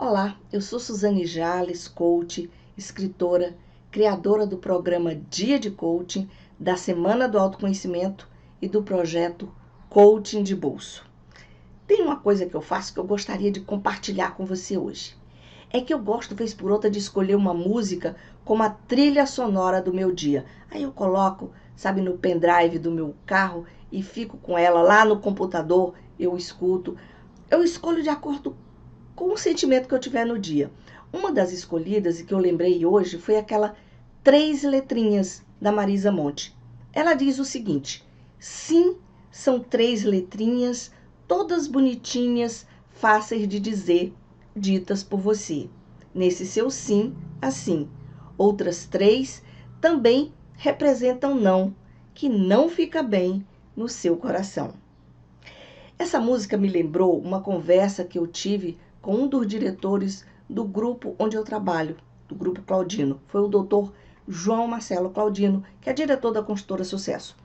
Olá, eu sou Suzane Jales, coach, escritora, criadora do programa Dia de Coaching, da Semana do Autoconhecimento e do projeto Coaching de Bolso. Tem uma coisa que eu faço que eu gostaria de compartilhar com você hoje. É que eu gosto, vez por outra, de escolher uma música como a trilha sonora do meu dia. Aí eu coloco, no pendrive do meu carro e fico com ela lá no computador, eu escuto. Eu escolho de acordo com o sentimento que eu tiver no dia. Uma das escolhidas e que eu lembrei hoje foi aquela 3 letrinhas da Marisa Monte. Ela diz o seguinte: sim, são 3 letrinhas, todas bonitinhas, fáceis de dizer, ditas por você. Nesse seu sim, assim. Outras 3 também representam não, que não fica bem no seu coração. Essa música me lembrou uma conversa que eu tive com um dos diretores do grupo onde eu trabalho, do Grupo Claudino. Foi o doutor João Marcelo Claudino, que é diretor da Consultora Sucesso.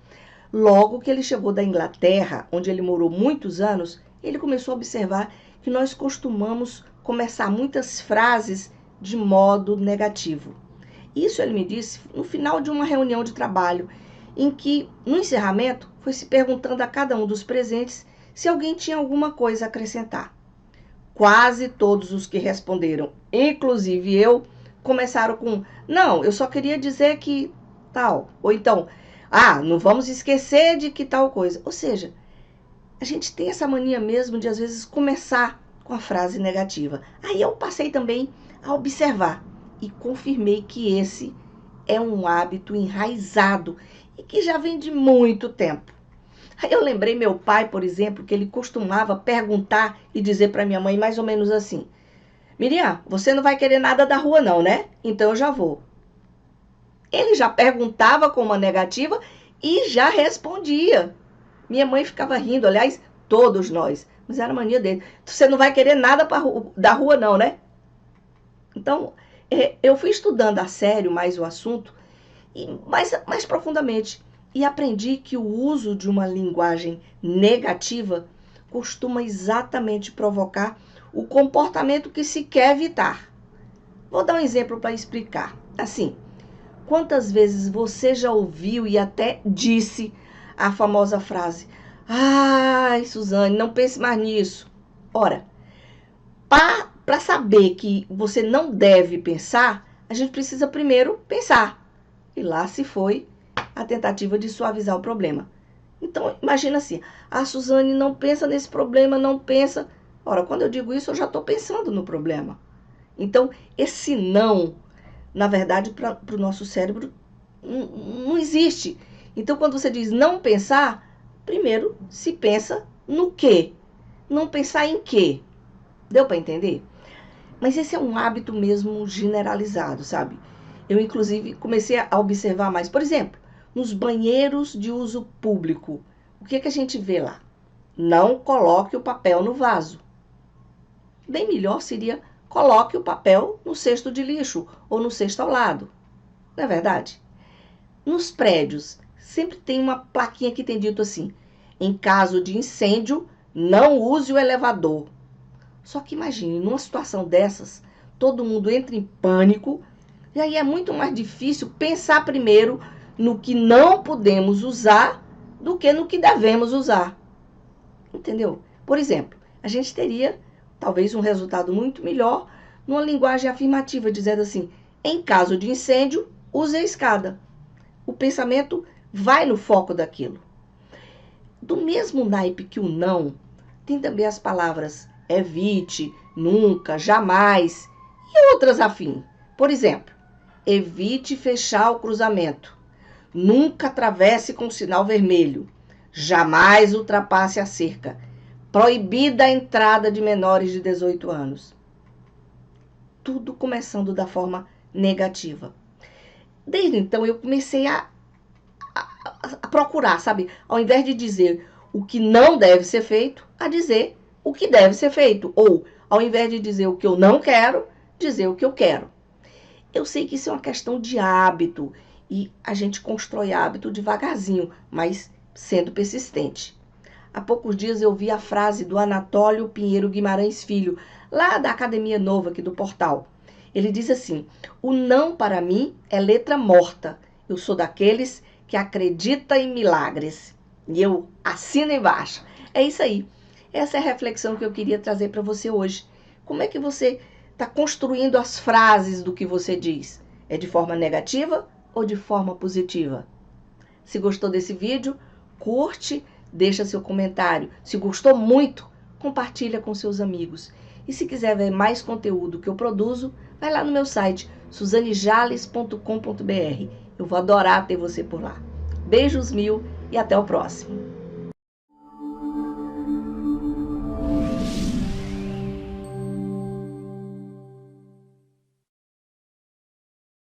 Logo que ele chegou da Inglaterra, onde ele morou muitos anos, ele começou a observar que nós costumamos começar muitas frases de modo negativo. Isso ele me disse no final de uma reunião de trabalho, em que, no encerramento, foi se perguntando a cada um dos presentes se alguém tinha alguma coisa a acrescentar. Quase todos os que responderam, inclusive eu, começaram com: não, eu só queria dizer que tal. Ou então, não vamos esquecer de que tal coisa. Ou seja, a gente tem essa mania mesmo de, às vezes, começar com a frase negativa. Aí eu passei também a observar e confirmei que esse é um hábito enraizado e que já vem de muito tempo. Aí eu lembrei meu pai, por exemplo, que ele costumava perguntar e dizer para minha mãe mais ou menos assim: Miriam, você não vai querer nada da rua não, né? Então eu já vou. Ele já perguntava com uma negativa e já respondia. Minha mãe ficava rindo, aliás, todos nós, mas era a mania dele. Você não vai querer nada da rua não, né? Então, eu fui estudando a sério mais o assunto, e mais profundamente, e aprendi que o uso de uma linguagem negativa costuma exatamente provocar o comportamento que se quer evitar. Vou dar um exemplo para explicar. Assim, quantas vezes você já ouviu e até disse a famosa frase: ai, Suzane, não pense mais nisso. Ora, para saber que você não deve pensar, a gente precisa primeiro pensar. E lá se foi a tentativa de suavizar o problema. Então, imagina assim: a Suzane não pensa nesse problema, não pensa. Ora, quando eu digo isso, eu já estou pensando no problema. Então, esse não, na verdade, para o nosso cérebro, não existe. Então, quando você diz não pensar, primeiro se pensa no quê? Não pensar em quê? Deu para entender? Mas esse é um hábito mesmo generalizado, sabe? Eu, inclusive, comecei a observar mais. Por exemplo, nos banheiros de uso público, o que a gente vê lá? Não coloque o papel no vaso. Bem melhor seria coloque o papel no cesto de lixo ou no cesto ao lado. Não é verdade? Nos prédios, sempre tem uma plaquinha que tem dito assim: em caso de incêndio, não use o elevador. Só que imagine, numa situação dessas, todo mundo entra em pânico, e aí é muito mais difícil pensar primeiro no que não podemos usar do que no que devemos usar. Entendeu? Por exemplo, a gente teria talvez um resultado muito melhor numa linguagem afirmativa, dizendo assim: em caso de incêndio, use a escada. O pensamento vai no foco daquilo. Do mesmo naipe que o não, tem também as palavras evite, nunca, jamais e outras afins. Por exemplo, evite fechar o cruzamento. Nunca atravesse com sinal vermelho. Jamais ultrapasse a cerca. Proibida a entrada de menores de 18 anos. Tudo começando da forma negativa. Desde então eu comecei a procurar, sabe? Ao invés de dizer o que não deve ser feito, a dizer o que deve ser feito. Ou, ao invés de dizer o que eu não quero, dizer o que eu quero. Eu sei que isso é uma questão de hábito e a gente constrói hábito devagarzinho, mas sendo persistente. Há poucos dias eu vi a frase do Anatólio Pinheiro Guimarães Filho, lá da Academia Nova aqui do portal. Ele diz assim: o não para mim é letra morta. Eu sou daqueles que acredita em milagres. E eu assino embaixo. É isso aí. Essa é a reflexão que eu queria trazer para você hoje. Como é que você está construindo as frases do que você diz? É de forma negativa ou de forma positiva? Se gostou desse vídeo, curte, deixa seu comentário. Se gostou muito, compartilha com seus amigos. E se quiser ver mais conteúdo que eu produzo, vai lá no meu site, suzanejales.com.br. Eu vou adorar ter você por lá. Beijos mil e até o próximo.